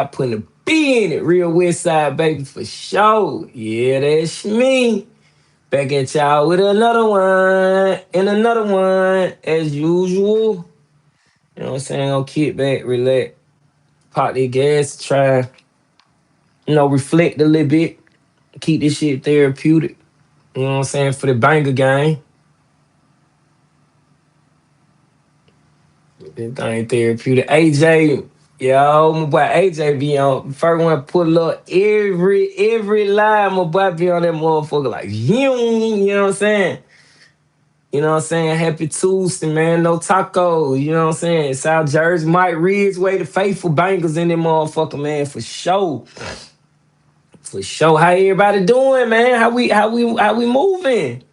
putting a B in it. Real West Side, baby, for sure. Yeah, that's me. Back at y'all with another one and another one as usual. You know what I'm saying? Gonna kick back, relax, pop the gas, try, reflect a little bit, keep this shit therapeutic. You know what I'm saying? For the banger game. This thing therapeutic. AJ, yo, my boy AJ be on first one pull up every line. My boy be on that motherfucker like you know what I'm saying? You know what I'm saying? Happy Tuesday, man. No taco. You know what I'm saying? South Jersey, Mike Ridgeway, the faithful bangers in them motherfucker, man, for sure. For sure. How everybody doing, man? How we moving?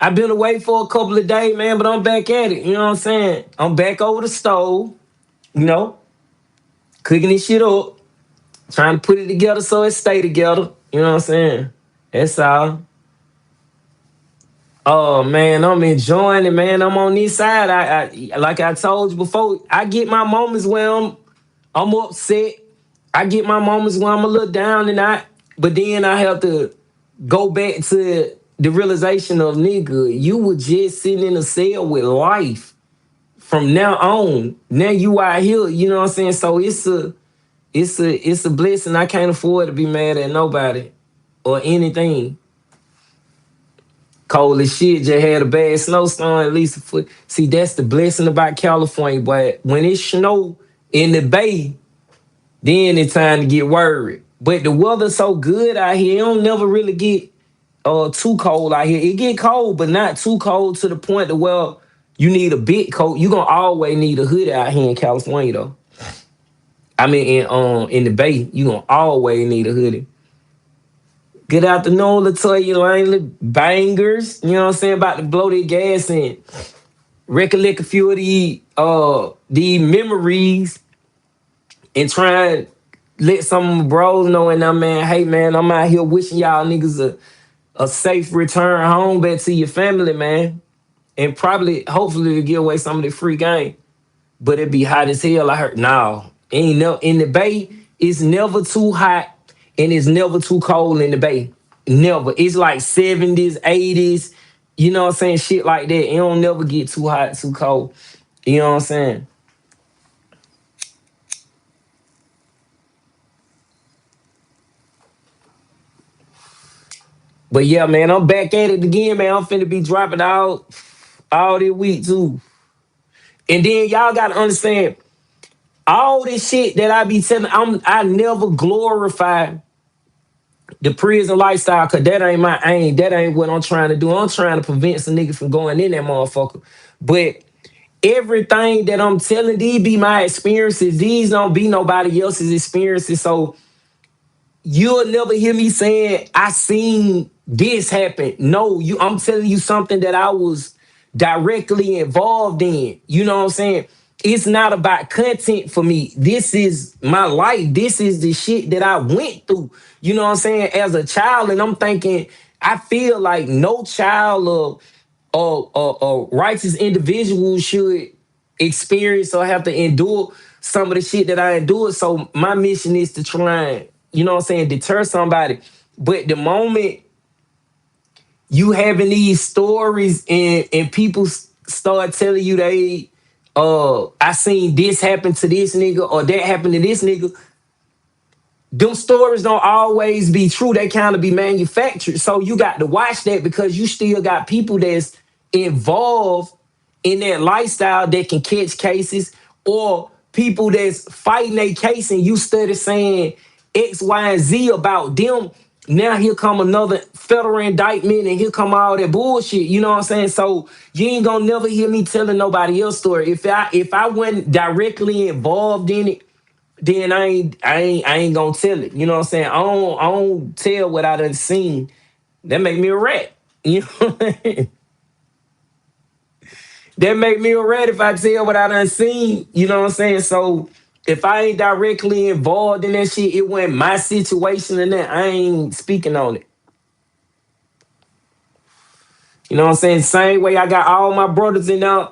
I've been away for a couple of days, man, but I'm back at it. You know what I'm saying? I'm back over the stove, you know, cooking this shit up, trying to put it together so it stay together. You know what I'm saying? That's all. Oh man, I'm enjoying it, man. I'm on this side. I like I told you before, I get my moments where I'm upset. I get my moments when I'm a little down and but then I have to go back to the realization of nigga, you were just sitting in a cell with life. From now on, now you out here, you know what I'm saying? So it's a blessing. I can't afford to be mad at nobody or anything. Cold as shit, just had a bad snowstorm, at least a foot. See, that's the blessing about California, but when it snow in the bay, then it's time to get worried. But the weather's so good out here, it don't never really get too cold out here. It get cold, but not too cold to the point that well, you need a big coat. You gonna always need a hoodie out here in California though. I mean in the bay, you gonna always need a hoodie. Good afternoon, Latoya Langley. Bangers. You know what I'm saying? About to blow their gas in. Recollect a few of the memories and try and let some of my bros know and I'm man, hey man, I'm out here wishing y'all niggas a safe return home back to your family, man. And probably, hopefully, to give away some of the free game. But it be hot as hell. I heard, no, ain't no in the bay. It's never too hot and it's never too cold in the bay. Never. It's like 70s, 80s. You know what I'm saying? Shit like that. It don't never get too hot, too cold. You know what I'm saying? But yeah, man, I'm back at it again, man. I'm finna be dropping out all this week too. And then y'all gotta understand all this shit that I be telling. I never glorify the prison lifestyle, cause that ain't my aim. That ain't what I'm trying to do. I'm trying to prevent some niggas from going in that motherfucker. But everything that I'm telling these be my experiences. These don't be nobody else's experiences. So you'll never hear me saying I seen this happen. No, I'm telling you something that I was directly involved in. You know what I'm saying? It's not about content for me. This is my life. This is the shit that I went through. You know what I'm saying? As a child, and I'm thinking, I feel like no child of righteous individual should experience or have to endure some of the shit that I endured. So my mission is to try and, you know what I'm saying, deter somebody. But the moment you having these stories and people start telling you I seen this happen to this nigga or that happened to this nigga, them stories don't always be true. They kind of be manufactured. So you got to watch that because you still got people that's involved in that lifestyle that can catch cases or people that's fighting a case and you study saying X, Y, and Z about them. Now here come another federal indictment and here come all that bullshit. You know what I'm saying? So you ain't gonna never hear me telling nobody else's story. If I wasn't directly involved in it, then I ain't gonna tell it. You know what I'm saying? I don't tell what I done seen. That make me a rat. You know what I mean? That make me a rat if I tell what I done seen. You know what I'm saying? So if I ain't directly involved in that shit, it wasn't my situation and that I ain't speaking on it. You know what I'm saying? Same way I got all my brothers in there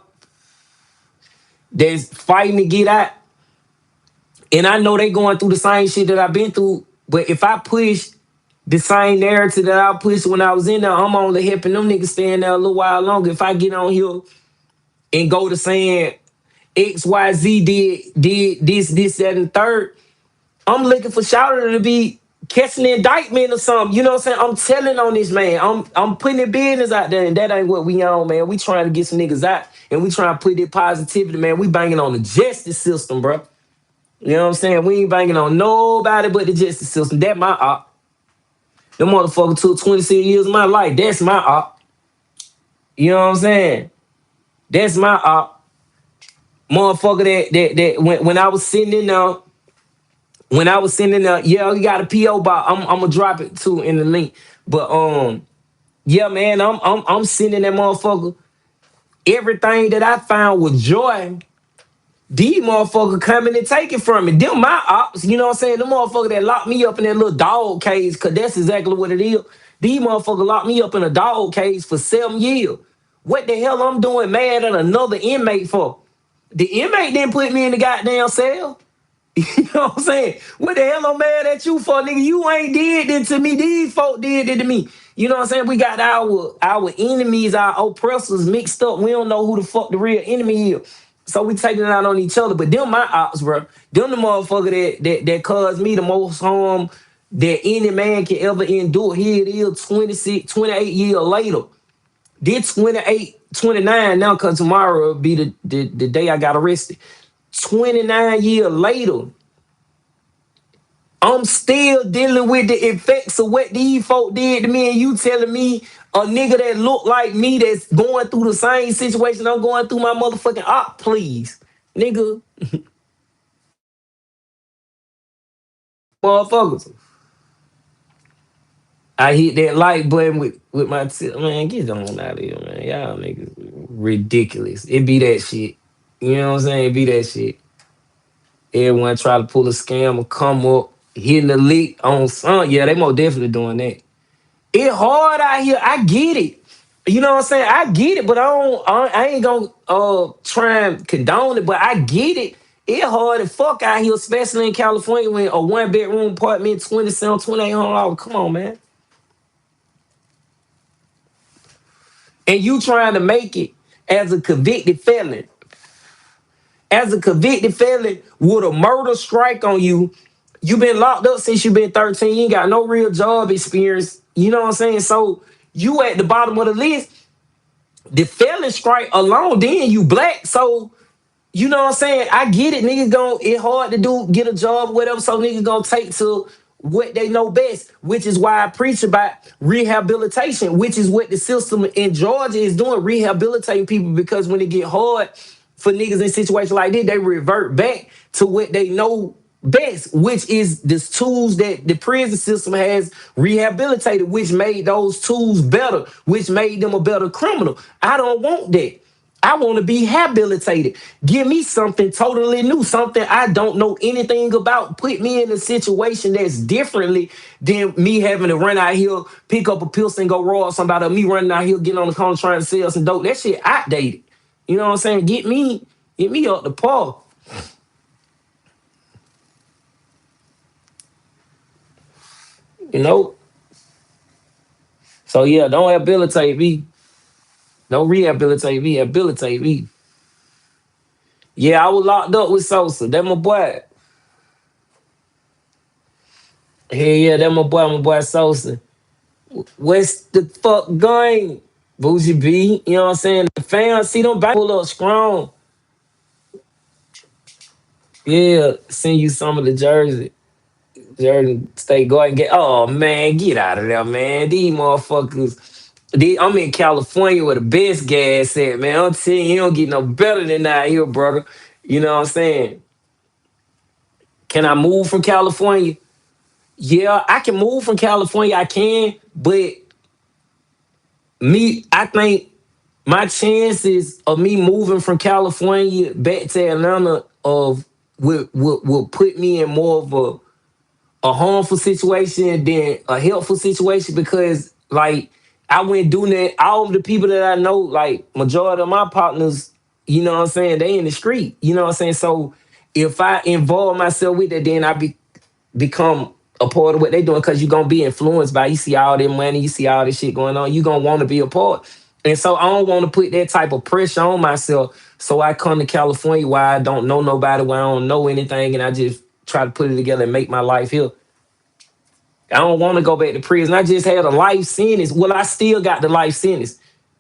that's fighting to get out. And I know they going through the same shit that I've been through. But if I push the same narrative that I pushed when I was in there, I'm only helping them niggas stay in there a little while longer. If I get on here and go to saying XYZ did this, that, and third, I'm looking for Shouter to be catching an indictment or something. You know what I'm saying? I'm telling on this man. I'm putting the business out there, and that ain't what we on, man. We trying to get some niggas out, and we trying to put that positivity, man. We banging on the justice system, bro. You know what I'm saying? We ain't banging on nobody but the justice system. That my op. The motherfucker took 26 years of my life. That's my op. You know what I'm saying? That's my op. Motherfucker that when I was sitting in there, yeah, you got a PO box. I'm gonna drop it too in the link. But yeah, man, I'm sitting in that motherfucker. Everything that I found with joy, these motherfuckers coming and taking from me. Them my ops, you know what I'm saying? The motherfucker that locked me up in that little dog cage, cause that's exactly what it is. These motherfuckers locked me up in a dog cage for 7 years. What the hell I'm doing mad at another inmate for? The inmate didn't put me in the goddamn cell. You know what I'm saying? What the hell I'm mad at you for, nigga? You ain't did it to me. These folk did it to me. You know what I'm saying? We got our enemies, our oppressors mixed up. We don't know who the fuck the real enemy is. So we taking it out on each other. But them my ops, bro. Them the motherfucker that caused me the most harm that any man can ever endure. Here it is, 26, 28 years later. This 28, 29 now, cause tomorrow will be the day I got arrested. 29 years later, I'm still dealing with the effects of what these folk did to me, and you telling me a nigga that look like me that's going through the same situation I'm going through my motherfucking op, please. Nigga, motherfuckers. I hit that like button with my man, get on out of here, man. Y'all niggas ridiculous. It be that shit. You know what I'm saying? It be that shit. Everyone try to pull a scam or come up, hitting the leak on some. Yeah, they most definitely doing that. It hard out here. I get it. You know what I'm saying? I get it, but I ain't gonna try and condone it, but I get it. It hard as fuck out here, especially in California when a one-bedroom apartment, 27, $2,800. Come on, man. And you trying to make it as a convicted felon. As a convicted felon with a murder strike on you, you been locked up since you been 13. You ain't got no real job experience. You know what I'm saying? So you at the bottom of the list. The felon strike alone, then you black. So you know what I'm saying? I get it. Niggas gon' it hard to do, get a job or whatever. So niggas gonna take to what they know best, which is why I preach about rehabilitation, which is what the system in Georgia is doing, rehabilitating people, because when it get hard for niggas in situations like this, they revert back to what they know best, which is the tools that the prison system has rehabilitated, which made those tools better, which made them a better criminal. I don't want that. I want to be rehabilitated. Give me something totally new, something I don't know anything about. Put me in a situation that's differently than me having to run out here, pick up a pistol and go rob somebody, or me running out here, getting on the corner trying to sell some dope. That shit outdated. You know what I'm saying? Get me up the par. You know? So yeah, don't rehabilitate me. Don't rehabilitate me, habilitate me. Yeah, I was locked up with Sosa. That my boy. Hey, yeah, that my boy Sosa. What's the fuck going? Bougie B, you know what I'm saying? The fans see them back pull up strong. Yeah, send you some of the jersey. Jersey State, go ahead and get. Oh man, get out of there, man. These motherfuckers. I'm in California where the best gas at, man. I'm telling you, you don't get no better than that here, brother. You know what I'm saying? Can I move from California? Yeah, I can move from California. I can, but I think my chances of me moving from California back to Atlanta will put me in more of a harmful situation than a helpful situation, because like I went doing that. All of the people that I know, like majority of my partners, you know what I'm saying, they in the street. You know what I'm saying? So if I involve myself with it, then become a part of what they doing because you're gonna be influenced by you see all that money, you see all this shit going on, you gonna want to be a part. And so I don't want to put that type of pressure on myself. So I come to California where I don't know nobody, where I don't know anything, and I just try to put it together and make my life here. I don't want to go back to prison. I just had a life sentence. Well, I still got the life sentence,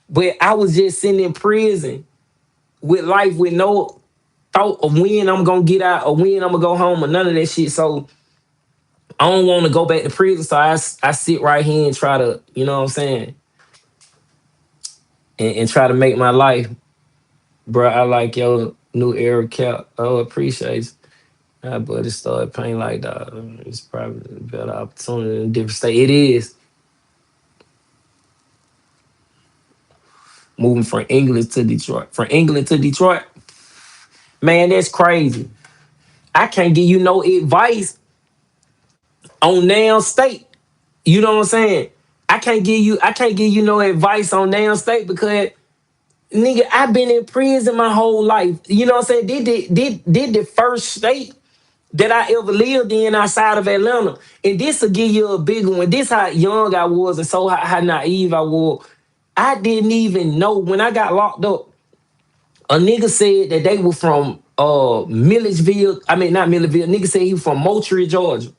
but I was just sitting in prison with life with no thought of when I'm gonna get out or when I'm gonna go home or none of that shit. So I don't want to go back to prison. So I sit right here and try to, you know what I'm saying, and try to make my life, bro. I like your new era cap. Oh, appreciate it. But it started paying like that. It's probably a better opportunity in a different state. It is moving from England to Detroit. From England to Detroit, man, that's crazy. I can't give you no advice on now state. You know what I'm saying? I can't give you no advice on now state because nigga, I've been in prison my whole life. You know what I'm saying? Did the first state that I ever lived in outside of Atlanta. And this will give you a bigger one. This how young I was and so how naive I was. I didn't even know when I got locked up. A nigga said that they were from Milledgeville. I mean, not Milledgeville. Nigga said he was from Moultrie, Georgia.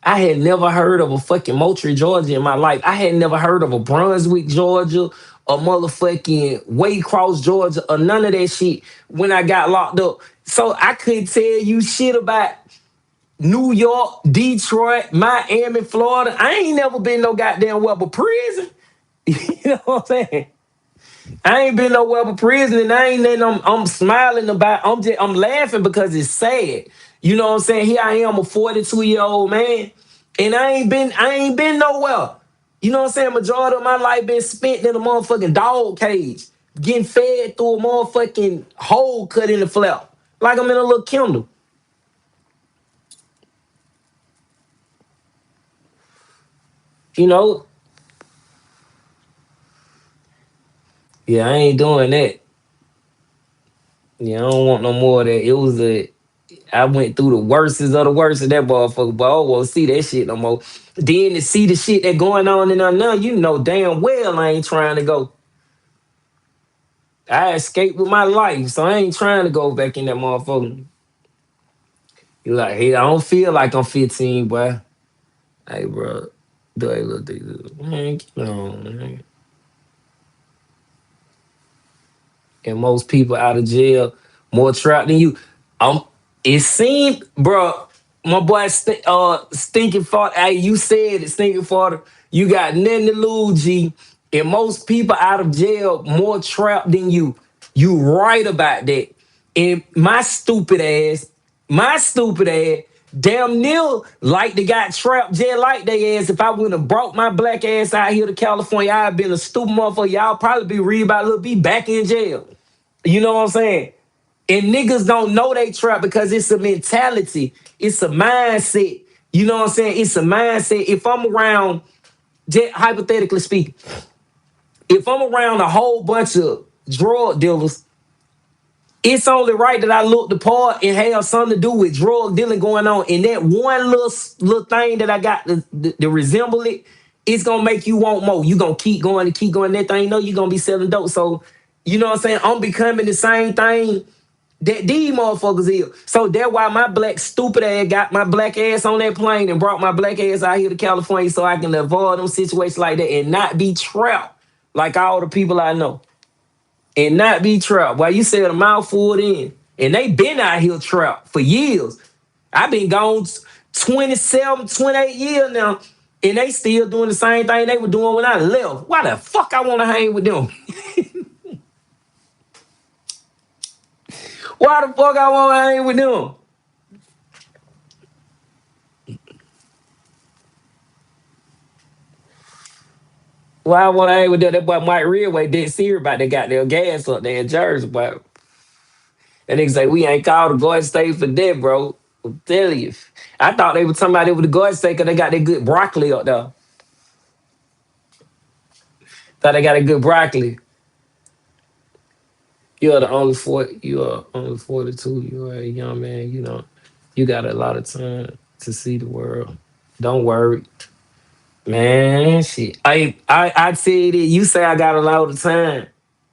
I had never heard of a fucking Moultrie, Georgia in my life. I had never heard of a Brunswick, Georgia, a motherfucking Waycross, Georgia, or none of that shit when I got locked up. So I couldn't tell you shit about New York, Detroit, Miami, Florida. I ain't never been no goddamn well but prison. You know what I'm saying? I ain't been nowhere but prison, and I ain't letting I'm smiling about. I'm laughing because it's sad. You know what I'm saying? Here I am, a 42-year-old man, and I ain't been nowhere. You know what I'm saying? Majority of my life been spent in a motherfucking dog cage, getting fed through a motherfucking hole cut in the flap, like I'm in a little Kindle. You know? Yeah, I ain't doing that. Yeah, I don't want no more of that. I went through the worstest of the worst of that motherfucker, but I won't see that shit no more. Then to see the shit that going on in there now, you know damn well I ain't trying to go. I escaped with my life, so I ain't trying to go back in that motherfucker. You like, hey, I don't feel like I'm 15, boy. Hey, bro, do a little thing, man. Get on, man. And most people out of jail more trapped than you. Um, it seemed, bro. My boy, stinking fart. Hey, you said it, stinking fart. You got nothing to lose, G. And most people out of jail more trapped than you. You right about that. And my stupid ass, damn near like they got trapped just like they ass. If I wouldn't have brought my black ass out here to California, I'd been a stupid motherfucker. Y'all probably be read about a little be back in jail. You know what I'm saying? And niggas don't know they trap because it's a mentality. It's a mindset. You know what I'm saying? It's a mindset. If I'm around, hypothetically speaking, if I'm around a whole bunch of drug dealers, it's only right that I look the part and have something to do with drug dealing going on. And that one little thing that I got to resemble it, it's gonna make you want more. You gonna keep going and keep going. That thing, know you gonna be selling dope. So, you know what I'm saying? I'm becoming the same thing that these motherfuckers is. So that's why my black stupid ass got my black ass on that plane and brought my black ass out here to California so I can avoid them situations like that and not be trapped like all the people I know. And not be trapped. While you said a mouthful in. And they been out here trapped for years. I've been gone 27, 28 years now. And they still doing the same thing they were doing when I left. Why the fuck I want to hang with them? Why the fuck I want to hang with them? Why I want to hang with them? That boy Mike Redway dead serious about that goddamn gas up there in Jersey, but that nigga say we ain't called the Garden State for that, bro. I'm telling you. I thought they were talking about it with the Garden State because they got that good broccoli up there. Thought they got a good broccoli. You are only 42. You are a young man. You know, you got a lot of time to see the world. Don't worry, man. Shit, I said it. You say I got a lot of time.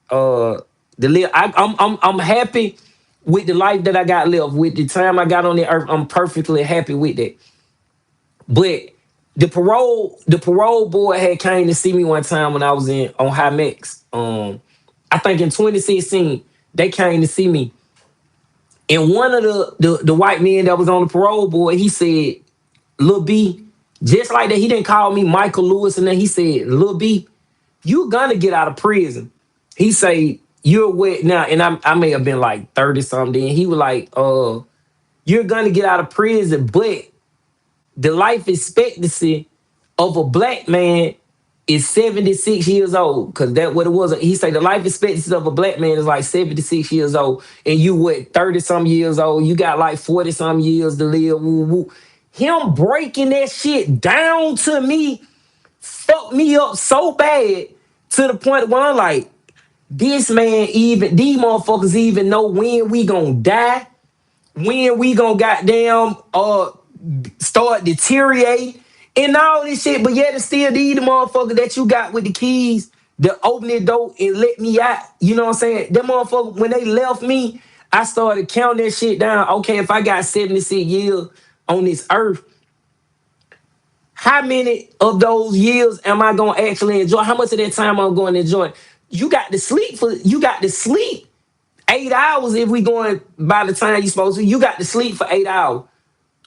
Uh, the live. I'm happy with the life that I got left. With the time I got on the earth, I'm perfectly happy with that. But the parole board had came to see me one time when I was in on High Max. I think in 2016 they came to see me, and one of the white men that was on the parole board, he said, "Lil B," just like that. He didn't call me Michael Lewis, and then he said, "Lil B, you're gonna get out of prison." He say, "You're wet now," and I may have been like 30 something. Then he was like, "You're gonna get out of prison, but the life expectancy of a black man is 76 years old." Because that what it was. He said the life expectancy of a black man is like 76 years old. And you what, 30 some years old, you got like 40 some years to live. Woo, woo. Him breaking that shit down to me fucked me up so bad to the point where I'm like, this man even, these motherfuckers even know when we gonna die, when we gonna goddamn start deteriorate and all this shit, but yet and still these the motherfucker that you got with the keys to open the door and let me out. You know what I'm saying? That motherfucker, when they left me, I started counting that shit down. Okay, if I got 76 years on this earth, how many of those years am I gonna actually enjoy? How much of that time I'm going to enjoy? You got to sleep 8 hours if we going by the time you supposed to. You got to sleep for 8 hours.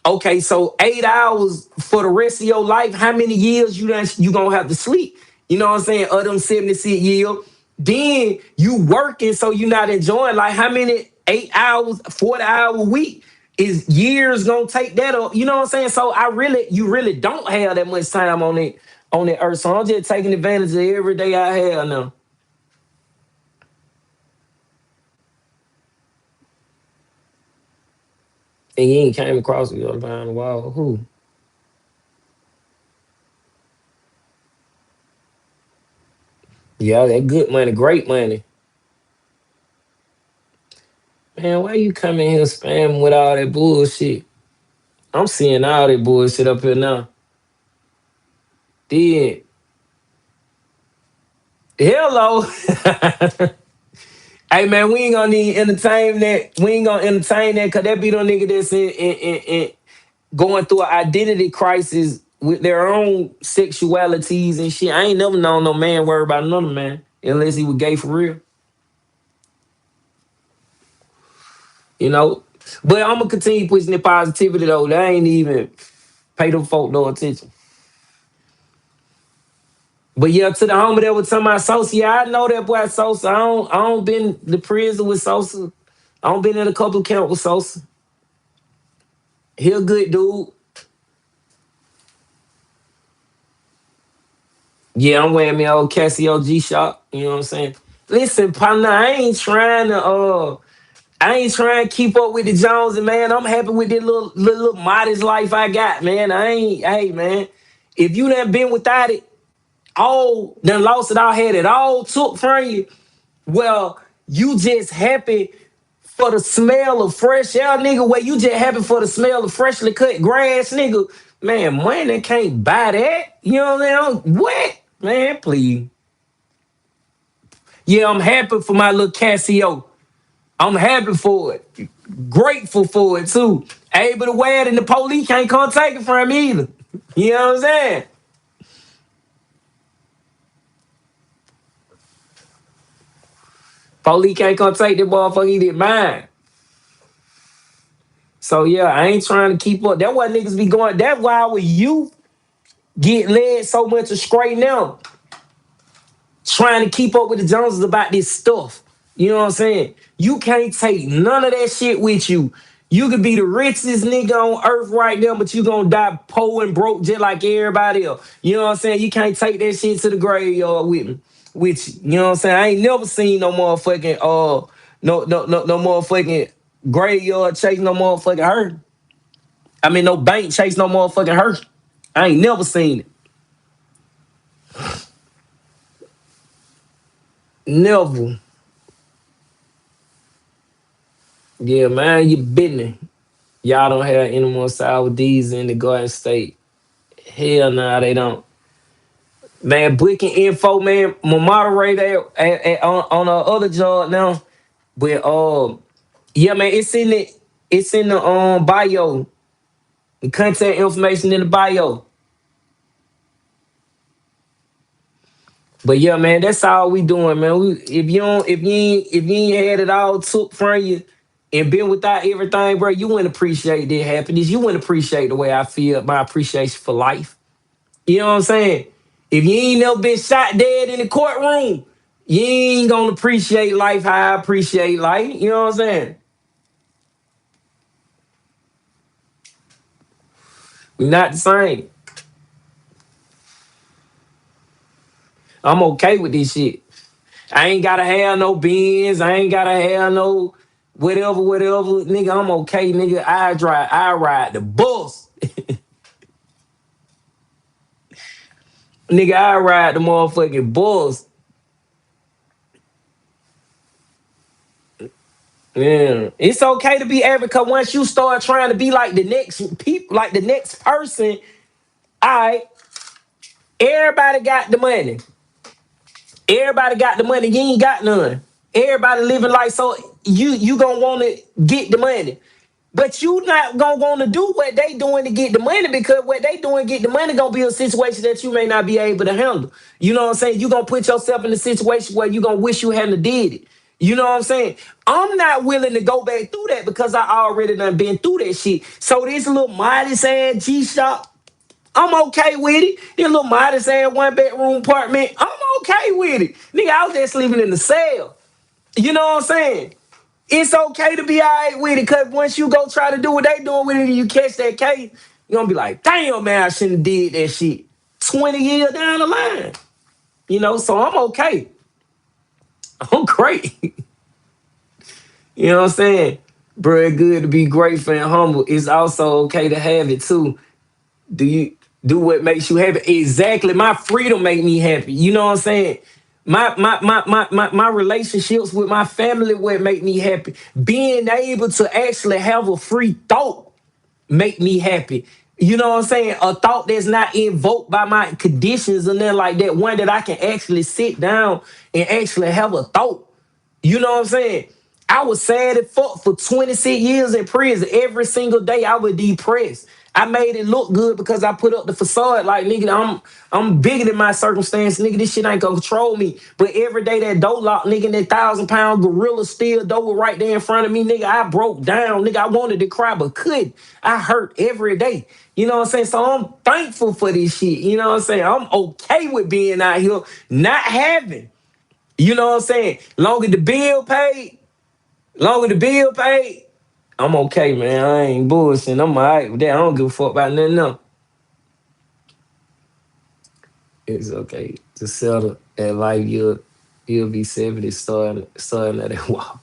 Okay, so 8 hours for the rest of your life. How many years you gonna have to sleep? You know what I'm saying? Of them 76 years. Then you working, so you not enjoying. Like how many 8 hours, 40 hour week is years gonna take that up? You know what I'm saying? So you really don't have that much time on that earth. So I'm just taking advantage of every day I have now. And you ain't came across me all behind the wall. Who? Yeah, that good money, great money. Man, why you coming here spamming with all that bullshit? I'm seeing all that bullshit up here now. Then, hello. Hey man, we ain't gonna need entertain that. We ain't gonna entertain that because that be the nigga that's in going through an identity crisis with their own sexualities and shit. I ain't never known no man worry about another man unless he was gay for real. You know? But I'm gonna continue pushing the positivity though. They ain't even pay them folk no attention. But yeah, to the homie that was talking about Sosa, yeah, I know that boy Sosa. I don't been to prison with Sosa. I don't been in a couple camp with Sosa. He a good dude. Yeah, I'm wearing me old Casio G Shock. You know what I'm saying? Listen, partner, I ain't trying to keep up with the Joneses, man. I'm happy with this little modest life I got, man. I ain't, hey man. If you done been without it, all done lost it all, had it all took from you. Well, you just happy for the smell of fresh air, nigga. Where you just happy for the smell of freshly cut grass, nigga. Man, money can't buy that. You know what I'm saying? What? Man, please. Yeah, I'm happy for my little Casio. I'm happy for it. Grateful for it too. Able to wear it and the police can't come take it from me either. You know what I'm saying? Police can't come take that motherfucker either mine. So yeah, I ain't trying to keep up. That's why niggas be going. That's why with you get led so much astray now, trying to keep up with the Joneses about this stuff. You know what I'm saying? You can't take none of that shit with you. You could be the richest nigga on earth right now, but you gonna die poor and broke just like everybody else. You know what I'm saying? You can't take that shit to the graveyard with me. With you. You know what I'm saying? I ain't never seen no motherfucking no motherfucking graveyard chase no motherfucking hurt. I mean no bank chase no motherfucking hurt. I ain't never seen it. Never. Yeah, man, you business. Y'all don't have any more sour D's in the Garden State. Hell nah, they don't. Man, booking info, man. My moderator on the other job now. But yeah, man, it's in the bio. The contact information in the bio. But yeah, man, that's all we doing, man. If you ain't had it all took from you and been without everything, bro, you wouldn't appreciate that happiness. You wouldn't appreciate the way I feel, my appreciation for life. You know what I'm saying? If you ain't never been shot dead in the courtroom, you ain't gonna appreciate life how I appreciate life. You know what I'm saying? We're not the same. I'm okay with this shit. I ain't gotta have no beans. I ain't gotta have no whatever. Nigga, I'm okay, nigga. I ride the bus. Nigga, I ride the motherfucking bus. Yeah. It's okay to be average because once you start trying to be like the next people, like the next person, I everybody got the money. Everybody got the money. You ain't got none. Everybody living like so you gonna want to get the money. But you not gonna want to do what they doing to get the money because what they doing to get the money gonna be a situation that you may not be able to handle. You know what I'm saying? You gonna put yourself in a situation where you gonna wish you hadn't did it. You know what I'm saying? I'm not willing to go back through that because I already done been through that shit. So this little modest ass G shop, I'm okay with it. This little modest ass 1 bedroom apartment, I'm okay with it. Nigga, I was just living in the cell. You know what I'm saying? It's okay to be all right with it because once you go try to do what they doing with it and you catch that case, you're gonna be like, damn, man, I shouldn't have did that shit 20 years down the line. You know, so I'm okay. I'm great. You know what I'm saying? Bro, it's good to be grateful and humble. It's also okay to have it too. Do you do what makes you happy? Exactly. My freedom make me happy. You know what I'm saying? My relationships with my family what make me happy. Being able to actually have a free thought make me happy. You know what I'm saying? A thought that's not invoked by my conditions and then like that. One that I can actually sit down and actually have a thought. You know what I'm saying? I was sad as fuck for 26 years in prison. Every single day I was depressed. I made it look good because I put up the facade like nigga, I'm bigger than my circumstance. Nigga, this shit ain't gonna control me. But every day that door lock, nigga, that 1,000 pound gorilla steel door was right there in front of me, nigga. I broke down, nigga. I wanted to cry, but couldn't. I hurt every day. You know what I'm saying? So I'm thankful for this shit. You know what I'm saying? I'm okay with being out here, not having. You know what I'm saying? Long as the bill paid, I'm okay, man. I ain't bullshitting. I'm all right with that. I don't give a fuck about nothing else. It's okay to settle at life. You'll be 70 starting at a wall.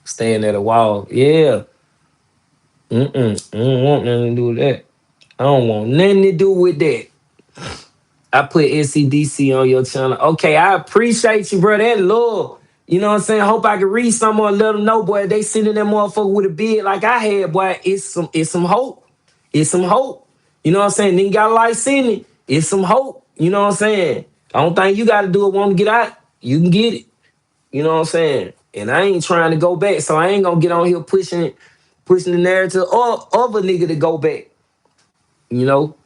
Staying at a wall. Yeah. I don't want nothing to do with that. I don't want nothing to do with that. I put NCDC on your channel. Okay, I appreciate you, bro. That love. You know what I'm saying? Hope I can read someone and let them know, boy. They sitting that motherfucker with a beard like I had, boy. It's some hope. It's some hope. You know what I'm saying? Then you got a life seen it. It's some hope. You know what I'm saying? I don't think you gotta do it, want to get out. You can get it. You know what I'm saying? And I ain't trying to go back. So I ain't gonna get on here pushing the narrative of a nigga to go back. You know?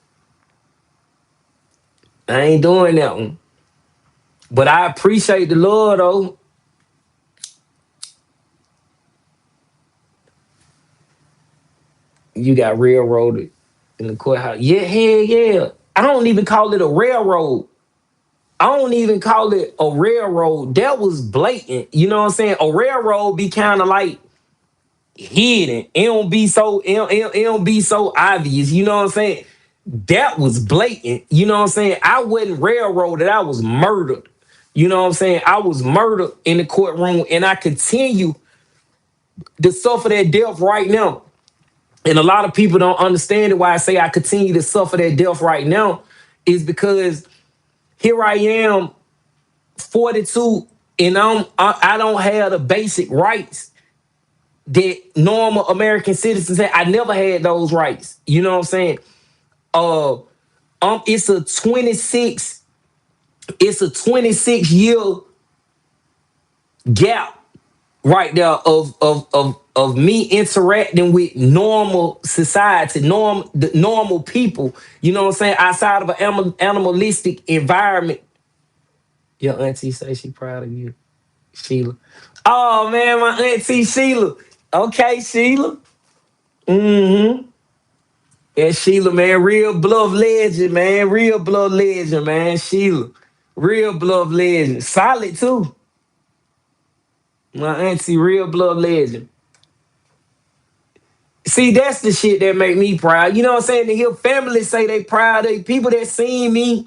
I ain't doing that one. But I appreciate the Lord though. You got railroaded in the courthouse. Yeah, hell yeah. I don't even call it a railroad. I don't even call it a railroad. That was blatant. You know what I'm saying? A railroad be kind of like hidden. It don't be so obvious. You know what I'm saying? That was blatant. You know what I'm saying? I wasn't railroaded. I was murdered. You know what I'm saying? I was murdered in the courtroom, and I continue to suffer that death right now. And a lot of people don't understand it. Why I say I continue to suffer that death right now is because here I am, 42, and I don't have the basic rights that normal American citizens had. I never had those rights. You know what I'm saying? Uh it's a 26, it's a 26 year gap right there of me interacting with normal society, the normal people, you know what I'm saying, outside of an animalistic environment. Your auntie say she proud of you, Sheila. Oh man, my auntie Sheila. Okay, Sheila. Mm-hmm. And Sheila, man, real bluff legend, man. Real bluff legend, man. Sheila. Real bluff legend. Solid too. My auntie, real bluff legend. See, that's the shit that make me proud. You know what I'm saying? To hear families say they proud of people that seen me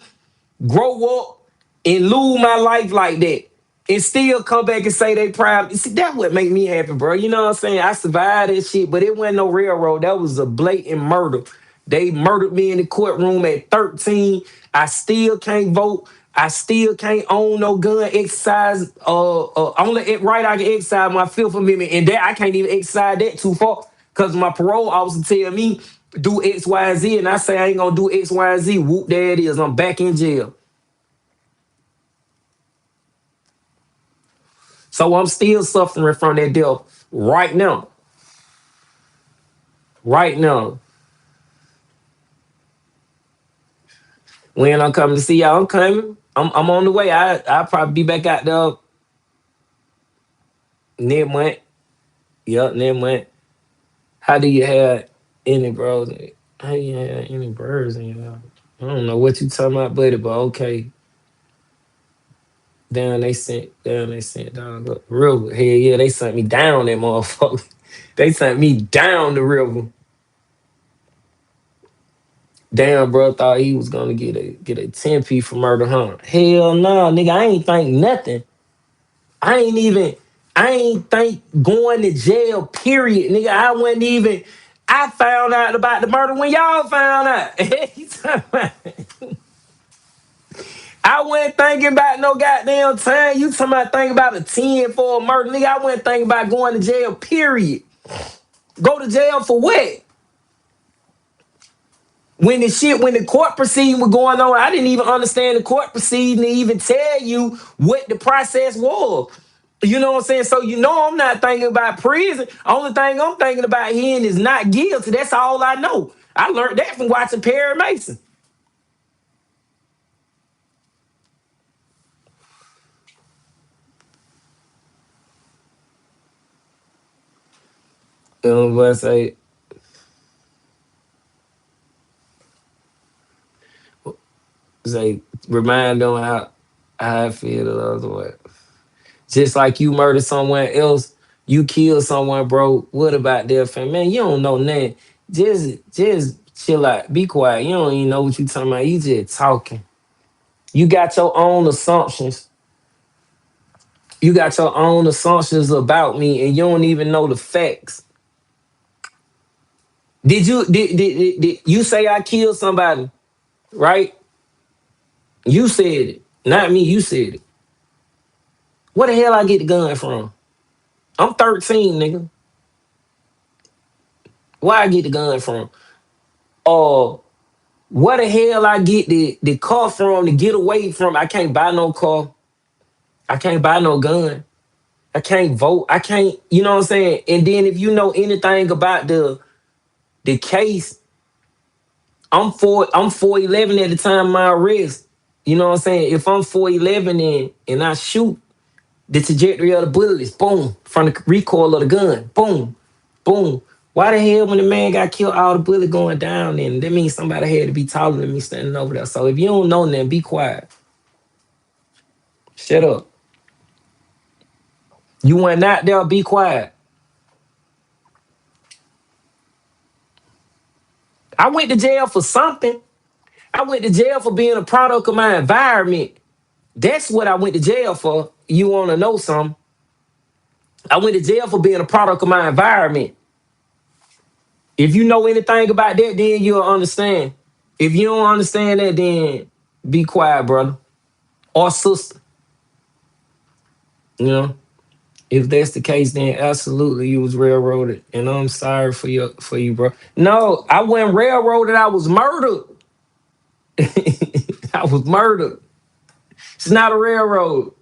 grow up and lose my life like that and still come back and say they proud. See, that's what make me happy, bro. You know what I'm saying? I survived that shit, but it wasn't no railroad. That was a blatant murder. They murdered me in the courtroom at 13. I still can't vote. I still can't own no gun, exercise. Only right I can exercise my Fifth Amendment, and that I can't even exercise that too far because my parole officer tell me do X, Y, and Z, and I say I ain't gonna do X, Y, and Z. Whoop, there it is. I'm back in jail. So I'm still suffering from that death right now. Right now. When I'm coming to see y'all, I'm coming. I'm on the way. I'll probably be back out there next month. Yup, next month. How do you have any bros? How do you have any birds in your house? I don't know what you talking about, buddy, but okay. Down they sent down the river. Hell yeah, they sent me down that motherfucker. They sent me down the river. Damn, bro, thought he was gonna get a 10p for murder, huh? Hell no, nigga, I ain't think nothing. I ain't even, I ain't think going to jail, period. Nigga, I wasn't even, I found out about the murder when y'all found out. I wasn't thinking about no goddamn time. You talking about thinking about a 10 for a murder. Nigga, I wasn't thinking about going to jail, period. Go to jail for what? When the court proceeding was going on, I didn't even understand the court proceeding to even tell you what the process was. You know what I'm saying? So you know I'm not thinking about prison. Only thing I'm thinking about hearing is not guilty. That's all I know. I learned that from watching Perry Mason. You know what I say remind them how I feel the other way. Just like you murder someone else, you kill someone, bro. What about their family? Man, you don't know nothing. Just chill out. Be quiet. You don't even know what you talking about. You just talking. You got your own assumptions. You got your own assumptions about me, and you don't even know the facts. Did you say I killed somebody? Right? You said it. Not me, you said it. Where the hell I get the gun from? I'm 13, nigga. Where I get the gun from? Uh, where the hell I get the car from to get away from? I can't buy no car. I can't buy no gun. I can't vote. I can't, you know what I'm saying? And then if you know anything about the case, I'm 4'11" at the time of my arrest. You know what I'm saying? If I'm 4'11" and I shoot, the trajectory of the bullet is boom from the recoil of the gun. Boom, boom. Why the hell when the man got killed, all the bullet going down? Then that means somebody had to be taller than me standing over there. So if you don't know nothing, be quiet. Shut up. You went out there, be quiet. I went to jail for something. I went to jail for being a product of my environment. That's what I went to jail for. You want to know something? I went to jail for being a product of my environment. If you know anything about that, then you'll understand. If you don't understand that, then be quiet, brother or sister. You know, If that's the case, then absolutely you was railroaded, and I'm sorry for you, bro. No, I wasn't railroaded. I was murdered. I was murdered. It's not a railroad.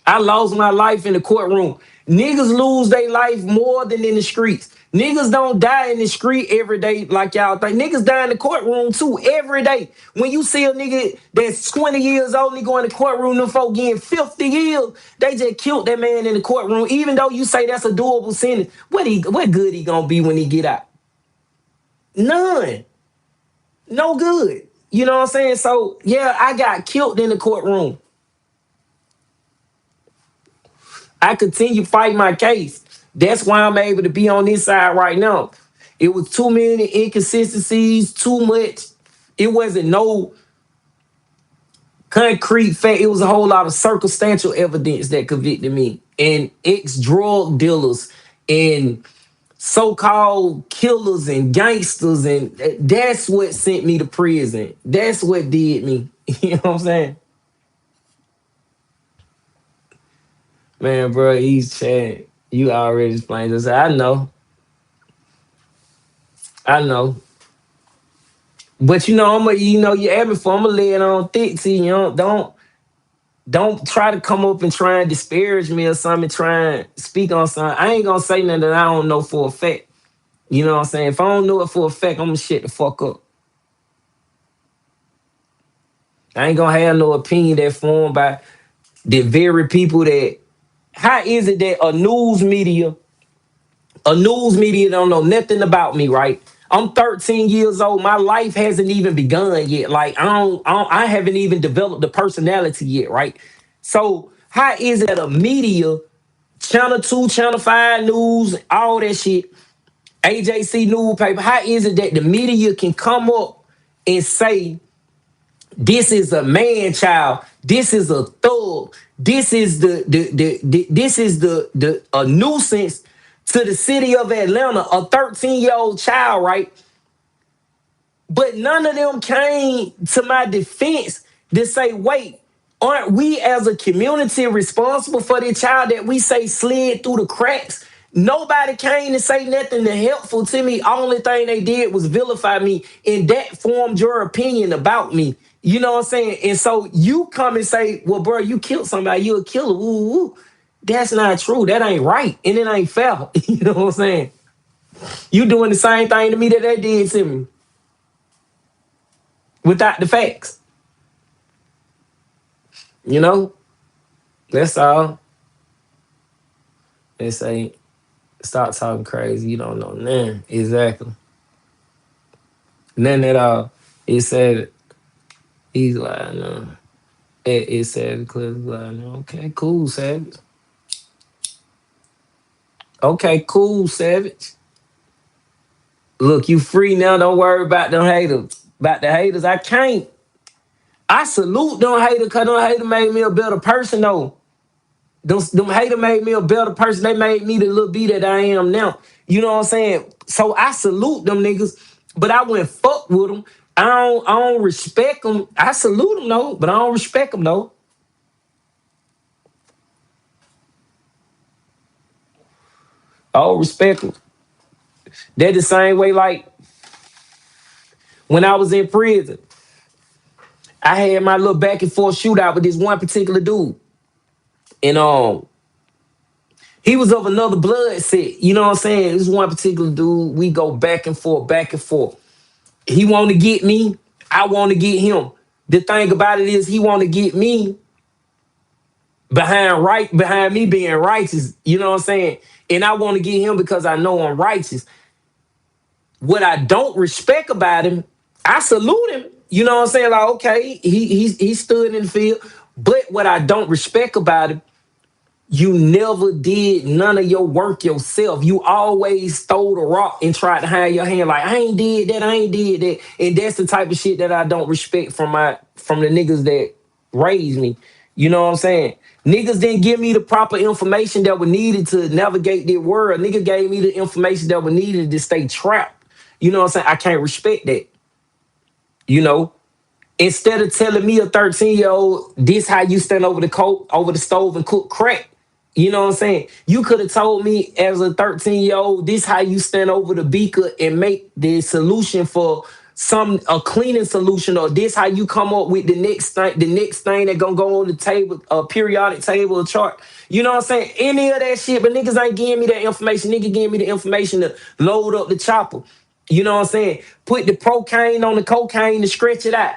I lost my life in the courtroom. Niggas lose their life more than in the streets. Niggas don't die in the street every day like y'all think. Niggas die in the courtroom too every day. When you see a nigga that's 20 years old and he go in the courtroom, them folk getting 50 years, they just killed that man in the courtroom. Even though you say that's a doable sentence, what good he gonna be when he get out? None. No good. You know what I'm saying? So yeah, I got killed in the courtroom. I continue fighting my case. That's why I'm able to be on this side right now. It was too many inconsistencies, too much. It wasn't no concrete fact. It was a whole lot of circumstantial evidence that convicted me. And ex-drug dealers and so-called killers and gangsters. And that's what sent me to prison. That's what did me. You know what I'm saying? Man, bro, he's chat. You already explained this. I know. I know. But you asked me for. I'm gonna lay it on thick. See, don't try to come up and try and disparage me or something. Try and speak on something. I ain't gonna say nothing that I don't know for a fact. You know what I'm saying? If I don't know it for a fact, I'm gonna shut the fuck up. I ain't gonna have no opinion that formed by the very people that. How is it that a news media don't know nothing about me, right? I'm 13 years old. My life hasn't even begun yet. Like I haven't even developed a personality yet, right? So how is it that a media, Channel 2, Channel 5 News, all that shit, AJC newspaper, how is it that the media can come up and say this is a man child, this is a thug, this is this is the a nuisance to the city of Atlanta, a 13-year-old child, right? But none of them came to my defense to say, wait, aren't we as a community responsible for the child that we say slid through the cracks? Nobody came to say nothing helpful to me. Only thing they did was vilify me, and that formed your opinion about me. You know what I'm saying? And so you come and say, well, bro, you killed somebody, you a killer. Woo, woo. That's not true. That ain't right. And it ain't fair. You know what I'm saying? You doing the same thing to me that they did to me without the facts. You know? That's all. They say, stop talking crazy. You don't know nothing. Exactly. Nothing at all. He said, he's like, no. It said, because like, no. Okay, cool, Savage. Okay, cool, Savage. Look, you free now. Don't worry about them haters. About the haters, I can't. I salute them haters because them haters made me a better person, though. Them haters made me a better person. They made me the little B that I am now. You know what I'm saying? So I salute them niggas, but I wouldn't fuck with them. I don't respect them. I salute them though, but I don't respect them though. I don't respect them. They're the same way like when I was in prison. I had my little back and forth shootout with this one particular dude. And he was of another blood set. You know what I'm saying? This one particular dude, we go back and forth, back and forth. He want to get me, I want to get him. The thing about it is he want to get me behind me being righteous. You know what I'm saying? And I want to get him because I know I'm righteous. What I don't respect about him, I salute him. You know what I'm saying? Like, okay, he stood in the field. But what I don't respect about him, you never did none of your work yourself. You always stole the rock and tried to hide your hand like I ain't did that, I ain't did that. And that's the type of shit that I don't respect from the niggas that raised me. You know what I'm saying? Niggas didn't give me the proper information that was needed to navigate the world. Nigga gave me the information that was needed to stay trapped. You know what I'm saying? I can't respect that. You know? Instead of telling me a 13-year-old, this how you stand over the stove and cook crack. You know what I'm saying? You could have told me as a 13-year-old, this how you stand over the beaker and make the solution for some a cleaning solution, or this how you come up with the next thing that gonna go on the table, a periodic table, a chart. You know what I'm saying? Any of that shit, but niggas ain't giving me that information. Nigga giving me the information to load up the chopper. You know what I'm saying? Put the procaine on the cocaine to stretch it out.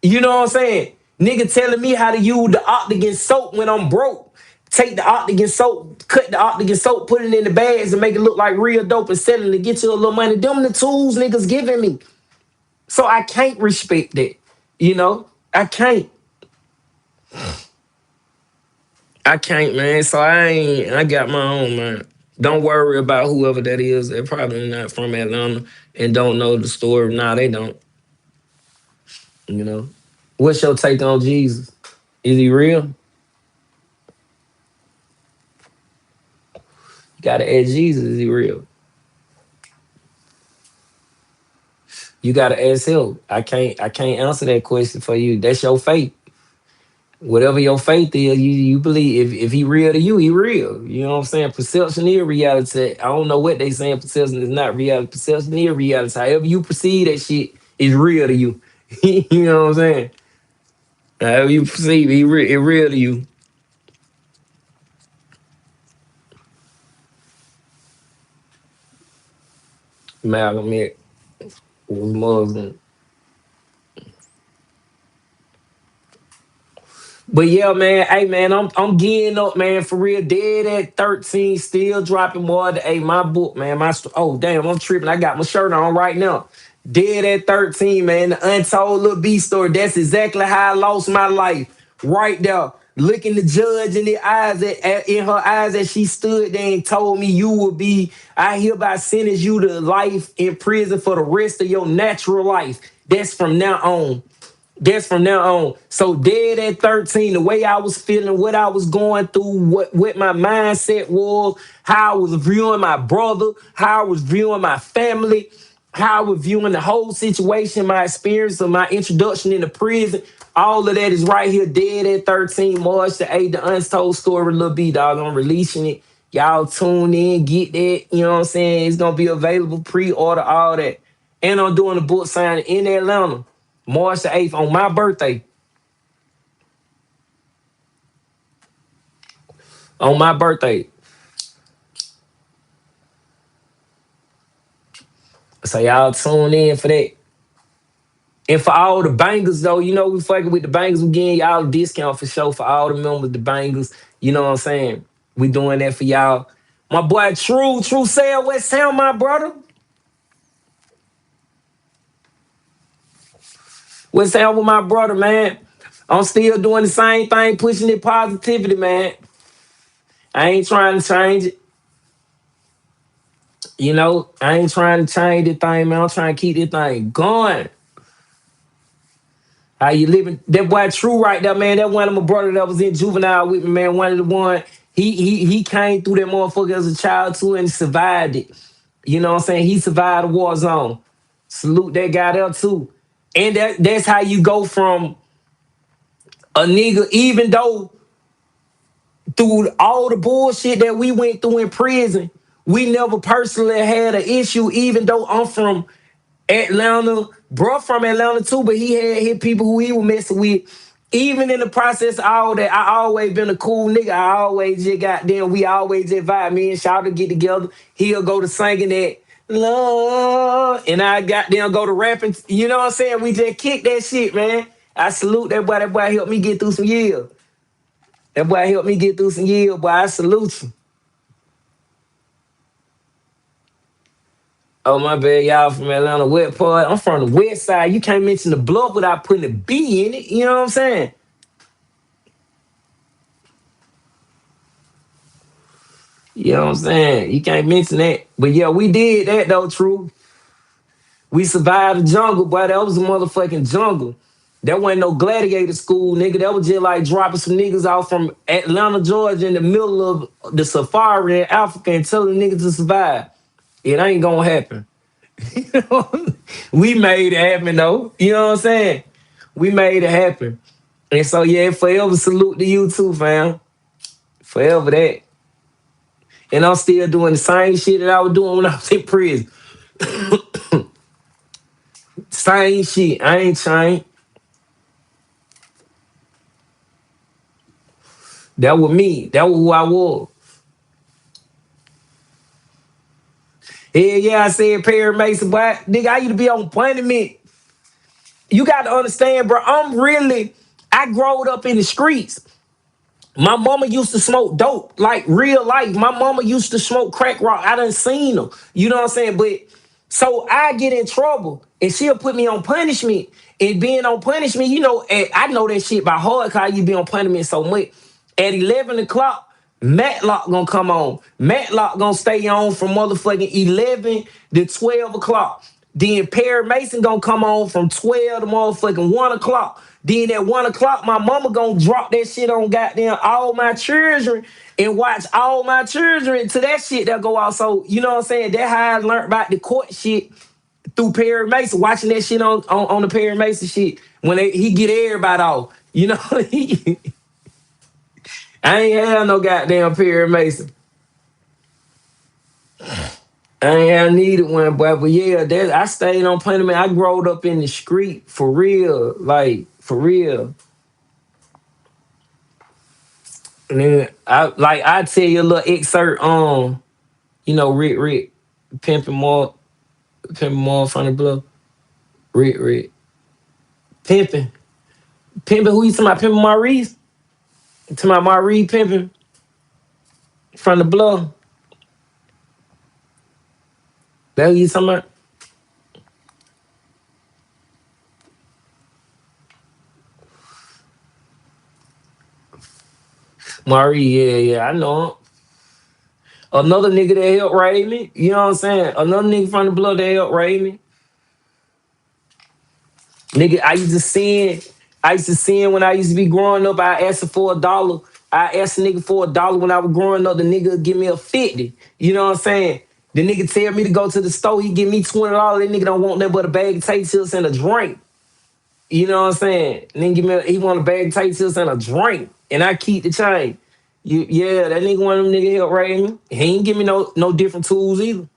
You know what I'm saying? Nigga telling me how to use the octagon soap when I'm broke. Take the octagon soap, cut the octagon soap, put it in the bags and make it look like real dope and sell it to get you a little money. Them the tools niggas giving me. So I can't respect that. You know? I can't. I can't, man. So I got my own, man. Don't worry about whoever that is. They're probably not from Atlanta and don't know the story. Nah, they don't. You know? What's your take on Jesus? Is he real? You gotta ask Jesus, is he real? You gotta ask him. I can't answer that question for you. That's your faith. Whatever your faith is, you believe if he real to you, he real. You know what I'm saying? Perception is reality. I don't know what they saying perception is not reality. Perception is reality. However you perceive that shit is real to you. You know what I'm saying? However you perceive it real to you. Malcolm X was Muslim. But yeah, man, hey man, I'm getting up, man, for real. Dead at 13, still dropping more. Hey, my book, man, oh damn, I'm tripping. I got my shirt on right now. Dead at 13, man. The untold little B story. That's exactly how I lost my life. Right there. Looking the judge in the eyes in her eyes as she stood there and told me you will be, I hereby sentence you to life in prison for the rest of your natural life. That's from now on. That's from now on. So dead at 13, the way I was feeling, what I was going through, what my mindset was, how I was viewing my brother, how I was viewing my family, how I was viewing the whole situation, my experience of my introduction into prison. All of that is right here, dead at 13, March the 8th, the untold story, Lil B, dog. I'm releasing it. Y'all tune in, get that. You know what I'm saying? It's gonna be available, pre-order, all that. And I'm doing the book signing in Atlanta. March the 8th on my birthday. On my birthday. So y'all tune in for that. And for all the bangers though, you know we fucking with the bangers. We getting y'all a discount for sure for all the members, the bangers. You know what I'm saying? We doing that for y'all. My boy True Sale West Sound, my brother. What's Sound with my brother, man? I'm still doing the same thing, pushing it positivity, man. I ain't trying to change it. You know, I ain't trying to change the thing, man. I'm trying to keep this thing going. How you living? That boy True right there, man. That one of my brother that was in juvenile with me, man. One of the one, he came through that motherfucker as a child too and survived it. You know what I'm saying? He survived the war zone. Salute that guy there too. And that's how you go from a nigga, even though through all the bullshit that we went through in prison, we never personally had an issue, even though I'm from Atlanta, bro from Atlanta too, but he had hit people who he was messing with. Even in the process of all that, I always been a cool nigga. I always just goddamn, we always just vibe. Me and Shout to get together. He'll go to singing that love, and I goddamn go to rapping. You know what I'm saying? We just kick that shit, man. I salute that boy. That boy helped me get through some years. That boy helped me get through some years, boy. I salute you. Oh, my bad, y'all from Atlanta. What part? I'm from the west side. You can't mention the bluff without putting a B in it. You know what I'm saying? You know what I'm saying? You can't mention that. But yeah, we did that though, true. We survived the jungle, boy. That was a motherfucking jungle. That wasn't no gladiator school, nigga. That was just like dropping some niggas out from Atlanta, Georgia in the middle of the safari in Africa and telling niggas to survive. It ain't gonna happen. We made it happen though. You know what I'm saying? We made it happen. And so yeah, forever salute to you too, fam. Forever that. And I'm still doing the same shit that I was doing when I was in prison. Same shit. I ain't changed. That was me. That was who I was. Yeah, yeah, I said Perry Mason, but nigga, I used to be on punishment. You got to understand, bro. I growed up in the streets. My mama used to smoke dope, like real life. My mama used to smoke crack rock. I done seen them. You know what I'm saying? But so I get in trouble and she'll put me on punishment. And being on punishment, I know that shit by heart because you be on punishment so much. At 11 o'clock, Matlock gonna come on. Matlock gonna stay on from motherfucking 11 to 12 o'clock. Then Perry Mason gonna come on from 12 to motherfucking 1 o'clock. Then at 1 o'clock, my mama gonna drop that shit on goddamn all my children and watch all my children to that shit that go out. So, you know what I'm saying? That's how I learned about the court shit through Perry Mason, watching that shit on the Perry Mason shit when he get everybody off. You know, I ain't have no goddamn Perry Mason. I ain't have needed one, boy. But yeah, I stayed on punishment. I growed up in the street for real, like for real. And then I tell you a little excerpt on, Rick, pimping more from the blow. Rick, pimping, pimping. Who you talking about? Pimping Maurice? You talking about Maurice pimping from the blow? That who you talking about? Maurice, yeah, I know him. Another nigga that helped raise me. You know what I'm saying? Another nigga from the blood that helped raise me. Nigga, I used to see when I used to be growing up, I asked for $1. I asked a nigga for $1 when I was growing up, the nigga would give me a 50. You know what I'm saying? The nigga tell me to go to the store, he give me $20. That nigga don't want nothing but a bag of taste chips and a drink. You know what I'm saying? Then he want a bag of taste chips and a drink. And I keep the change. Yeah, that nigga one of them nigga help raise me. He ain't give me no different tools either.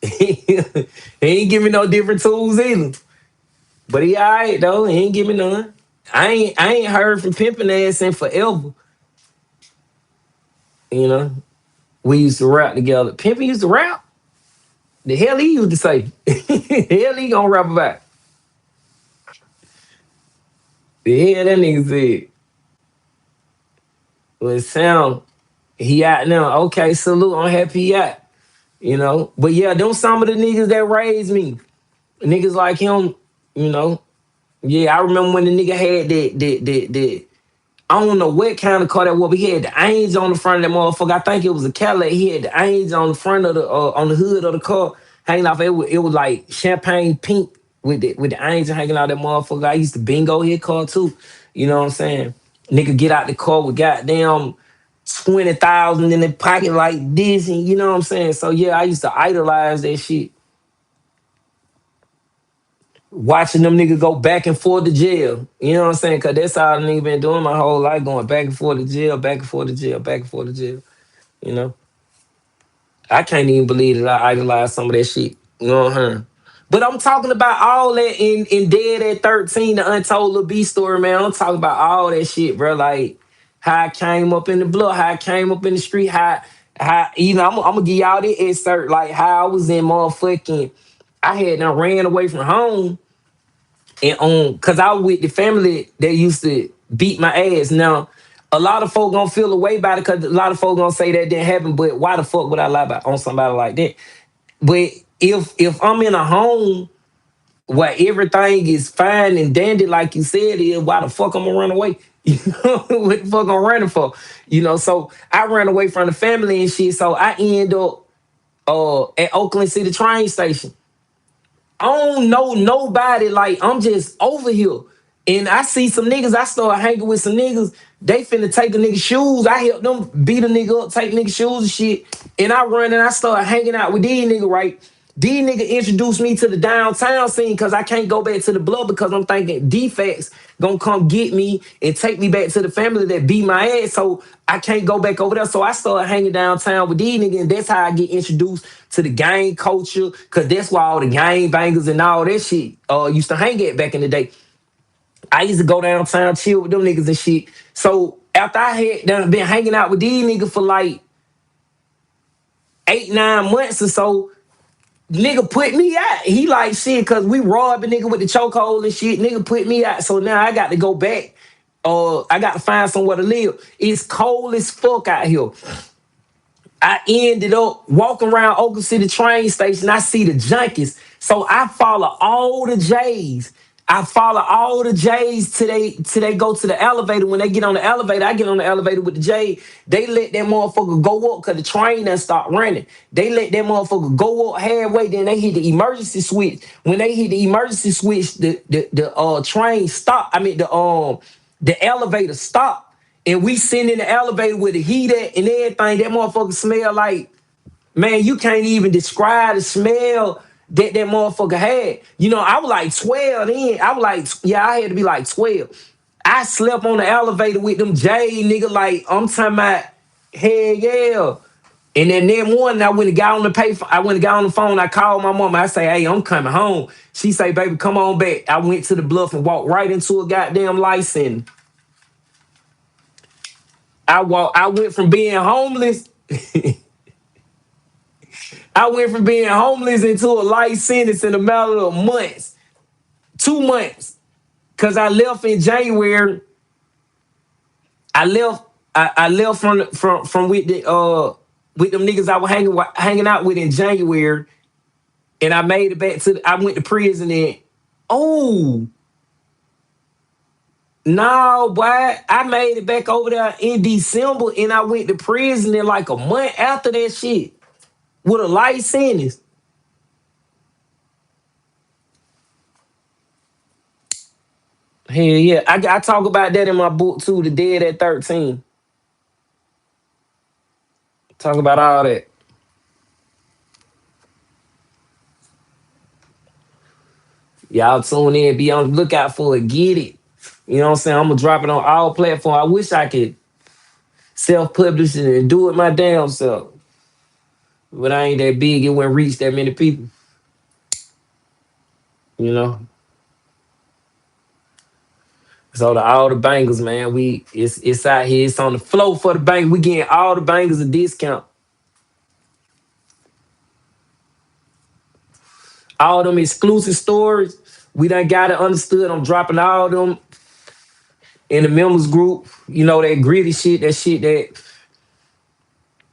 He ain't give me no different tools either. But he all right though. He ain't give me none. I ain't heard from pimping ass in forever. You know, we used to rap together. Pimping used to rap. The hell he used to say. The hell he gonna rap about? The hell that nigga said. Well, it sound he out now. Okay, salute. I'm happy he out. But yeah, them some of the niggas that raised me. Niggas like him. You know. Yeah, I remember when the nigga had that I don't know what kind of car that was, but he had the angels on the front of that motherfucker. I think it was a Cadillac. He had the angels on the front of the on the hood of the car hanging off. It was like champagne pink with the angel hanging out that motherfucker. I used to bingo his car too. You know what I'm saying? Nigga get out the car with goddamn 20,000 in the pocket like this, and you know what I'm saying? So yeah, I used to idolize that shit. Watching them niggas go back and forth to jail. You know what I'm saying? Cause that's how the nigga been doing my whole life, going back and forth to jail, back and forth to jail, back and forth to jail. You know? I can't even believe that I idolized some of that shit. You know what I'm saying? But I'm talking about all that in Dead at 13, the Untold Lil B story, man. I'm talking about all that shit, bro. Like how I came up in the blood, how I came up in the street, how I'm gonna give y'all this excerpt, like how I was in motherfucking, I had done ran away from home and cause I was with the family that used to beat my ass. Now, a lot of folk gonna feel away about it because a lot of folk gonna say that didn't happen, but why the fuck would I lie about on somebody like that? But if I'm in a home where everything is fine and dandy, like you said, is why the fuck I'm gonna run away? You know what the fuck I'm running for? So I ran away from the family and shit. So I end up at Oakland City train station. I don't know nobody. Like I'm just over here. And I see some niggas, I start hanging with some niggas, they finna take a nigga's shoes. I help them beat a nigga up, take nigga's shoes and shit. And I run and I start hanging out with these niggas, right? These nigga introduced me to the downtown scene because I can't go back to the blood because I'm thinking defects gonna come get me and take me back to the family that beat my ass. So I can't go back over there. So I started hanging downtown with these niggas, and that's how I get introduced to the gang culture. Cause that's why all the gang bangers and all that shit used to hang at back in the day. I used to go downtown, chill with them niggas and shit. So after I had done been hanging out with these niggas for like 8, 9 months or so, nigga put me out. He like shit, cause we robbed a nigga with the chokehold and shit. Nigga put me out. So now I got to go back. I got to find somewhere to live. It's cold as fuck out here. I ended up walking around Oakland City train station. I see the junkies. So I follow all the J's. I follow all the J's till they go to the elevator. When they get on the elevator, I get on the elevator with the J. They let that motherfucker go up because the train done start running. They let that motherfucker go up halfway, then they hit the emergency switch. When they hit the emergency switch, the train stop. I mean the elevator stopped. And we sitting in the elevator with the heat at and everything. That motherfucker smell like, man, you can't even describe the smell that motherfucker had. You know, I was like 12 then. I was like, yeah, I had to be like 12. I slept on the elevator with them J nigga, like, I'm talking about, hell yeah. And then that morning, I went and got on the I went and got on the phone. I called my mom. I say, hey, I'm coming home. She say, baby, come on back. I went to the bluff and walked right into a goddamn license. I went from being homeless. I went from being homeless into a life sentence in a matter of months, 2 months. Cause I left in January. I left from with them niggas I was hanging out with in January, and I made it back to. I went to prison and oh no, boy, I made it back over there in December, and I went to prison in like a month after that shit with a life sentence. Hell yeah, I talk about that in my book too, The Dead at 13. Talk about all that. Y'all tune in, be on the lookout for it, get it. You know what I'm saying? I'm gonna drop it on all platforms. I wish I could self-publish it and do it my damn self. But I ain't that big, it wouldn't reach that many people. You know? So all the bangers, man, it's out here. It's on the flow for the bang. We getting all the bangers a discount. All them exclusive stories, we done got it understood. I'm dropping all them in the members group. You know, that gritty shit, that shit that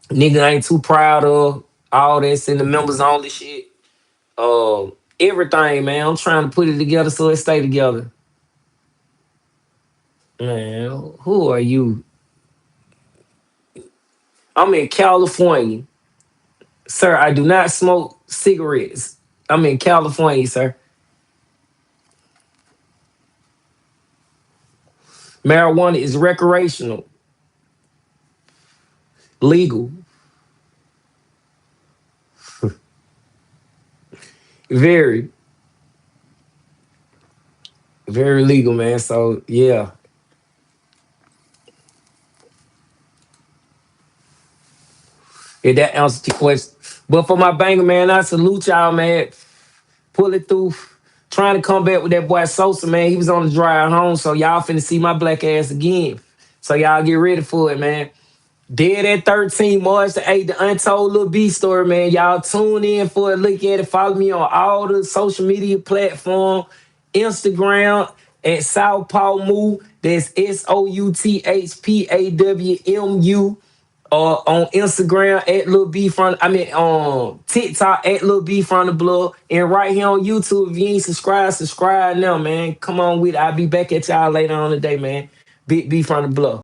nigga ain't too proud of. All that's in the members only shit. Everything, man. I'm trying to put it together so it stay together. Man, who are you? I'm in California. Sir, I do not smoke cigarettes. I'm in California, sir. Marijuana is recreational, legal, very, very legal, man. So yeah, if that answers your question. But for my banger, man, I salute y'all, man. Pull it through. Trying to come back with that boy Sosa, man. He was on the drive home, so y'all finna see my black ass again. So y'all get ready for it, man. Dead at 13, March the 8th, the Untold Lil B story, man. Y'all tune in for a look at it. Follow me on all the social media platform, Instagram at Southpaw Moo. That's SOUTHPAWMU. On Instagram at Lil B from on TikTok at Lil B from the blog. And right here on YouTube, if you ain't subscribe now, man. Come on with it. I'll be back at y'all later on today, man. Big B from the blog.